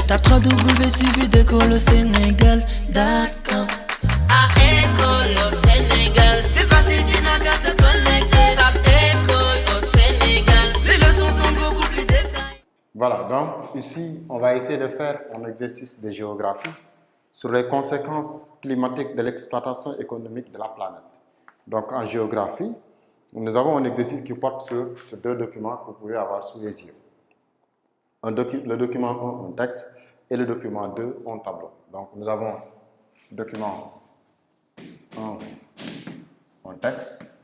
Tape 3W suivi d'école au Sénégal.com. À école au Sénégal, c'est facile, tu n'as qu'à te connecter. Tape école au Sénégal, les leçons sont beaucoup plus détaillées. Voilà, donc ici, on va essayer de faire un exercice de géographie sur les conséquences climatiques de l'exploitation économique de la planète. Donc en géographie, nous avons un exercice qui porte sur deux documents que vous pouvez avoir sous les yeux. Le document 1, un texte, et le document 2, un tableau. Donc nous avons le document 1, un texte,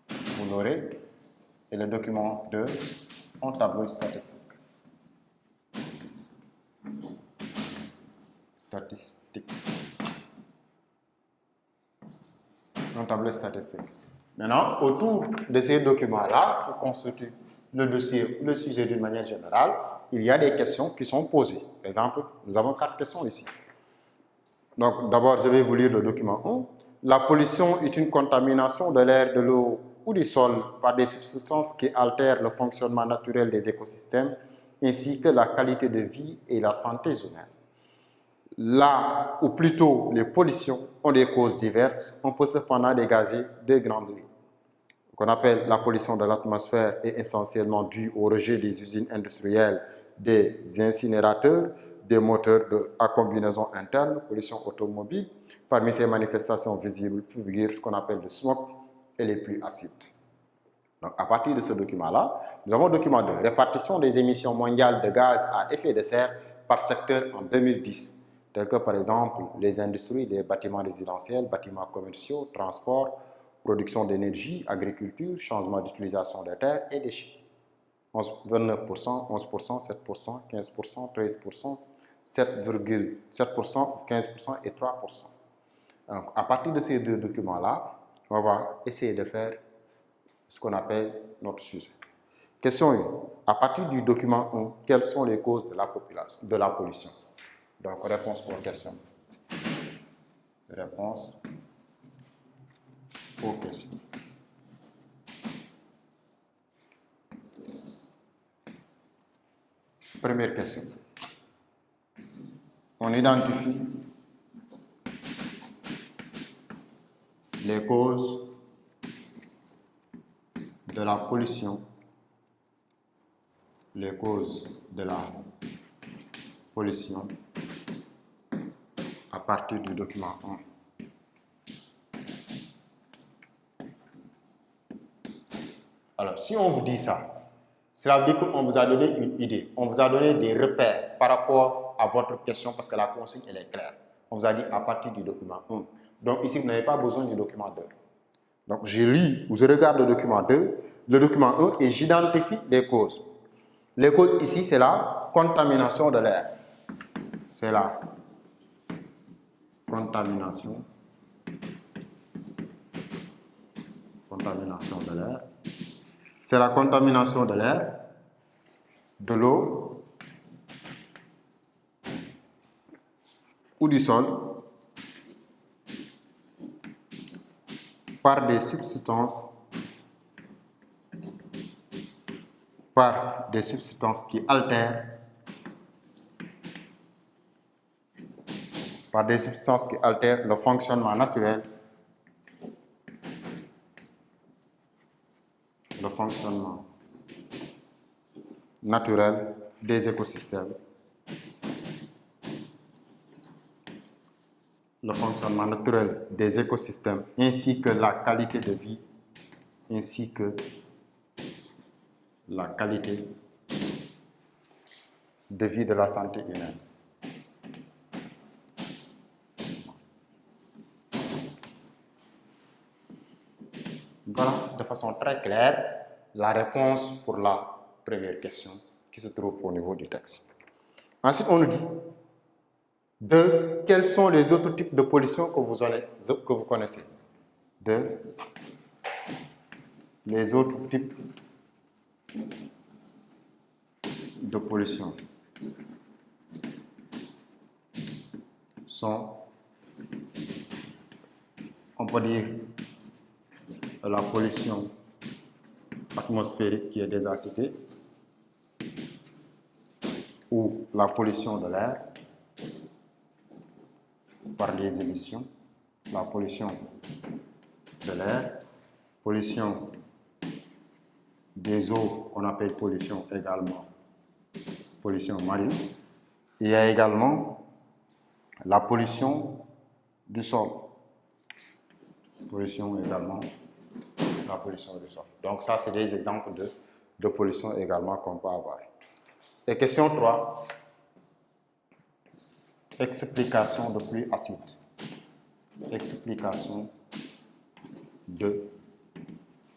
vous l'aurez, et le document 2, un tableau statistique. Un tableau statistique. Maintenant, autour de ces documents-là, qui constituent le dossier ou le sujet d'une manière générale, il y a des questions qui sont posées. Par exemple, nous avons 4 questions ici. Donc, d'abord, je vais vous lire le document 1. La pollution est une contamination de l'air, de l'eau ou du sol par des substances qui altèrent le fonctionnement naturel des écosystèmes ainsi que la qualité de vie et la santé humaine. Là, ou plutôt les pollutions, ont des causes diverses. On peut cependant dégager deux grandes lignes. Qu'on appelle la pollution de l'atmosphère est essentiellement due au rejet des usines industrielles, des incinérateurs, des moteurs à combinaison interne, pollution automobile. Parmi ces manifestations visibles figurent ce qu'on appelle le smog et les pluies acides. Donc, à partir de ce document-là, nous avons le document 2, répartition des émissions mondiales de gaz à effet de serre par secteur en 2010, tels que par exemple les industries, les bâtiments résidentiels, bâtiments commerciaux, transport, production d'énergie, agriculture, changement d'utilisation des terres et déchets. 29%, 11%, 7%, 15%, 13%, 7,7%, 15% et 3%. Donc, à partir de ces deux documents-là, on va essayer de faire ce qu'on appelle notre sujet. Question 1. À partir du document 1, quelles sont les causes de la pollution? Donc, réponse aux questions. Réponse aux questions. Première question. On identifie les causes de la pollution. Les causes de la pollution à partir du document 1. Alors, si on vous dit ça, cela veut dire qu'on vous a donné une idée, on vous a donné des repères par rapport à votre question parce que la consigne, elle est claire. On vous a dit à partir du document 1. Donc ici, vous n'avez pas besoin du document 2. Donc je lis ou je regarde le document 2, le document 1 et j'identifie les causes. Les causes ici, c'est la contamination de l'air. C'est la contamination de l'air. C'est la contamination de l'air, de l'eau ou du sol par des substances qui altèrent le fonctionnement naturel des écosystèmes. Le fonctionnement naturel des écosystèmes ainsi que la qualité de vie, de la santé humaine. Voilà, de façon très claire, la réponse pour la première question qui se trouve au niveau du texte. Ensuite, on nous dit quels sont les autres types de pollution que vous connaissez. Les autres types de pollution sont, on peut dire, la pollution atmosphérique qui est déjà citée, ou la pollution de l'air par les émissions, la pollution de l'air, pollution des eaux qu'on appelle pollution également, pollution marine. Il y a également la pollution du sol. Pollution également, la pollution du sol. Donc ça, c'est des exemples de pollution également qu'on peut avoir. Et question 3, explication de pluie acide. Explication de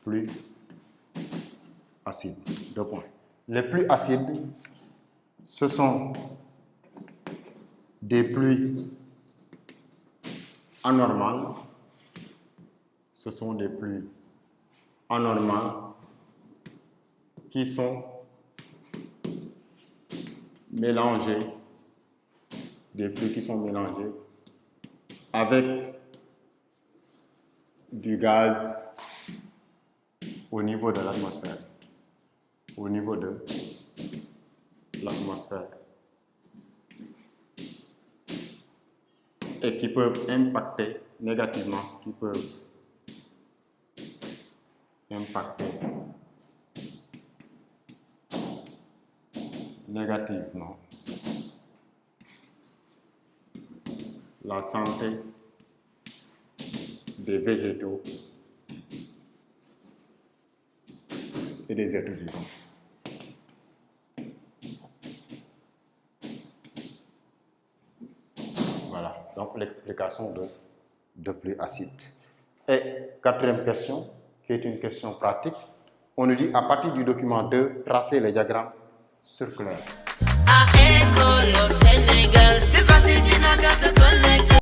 pluie acide. 2 points. Les pluies acides, ce sont des pluies anormales. Ce sont des pluies anormales qui sont mélangées, des pluies qui sont mélangées avec du gaz au niveau de l'atmosphère. Au niveau de l'atmosphère. Et qui peuvent impacter négativement, qui peuvent impacter négativement la santé des végétaux et des êtres vivants. Voilà, donc l'explication de pluie acide. Et 4e question, qui est une question pratique, on nous dit à partir du document 2, tracer les diagrammes circulaires.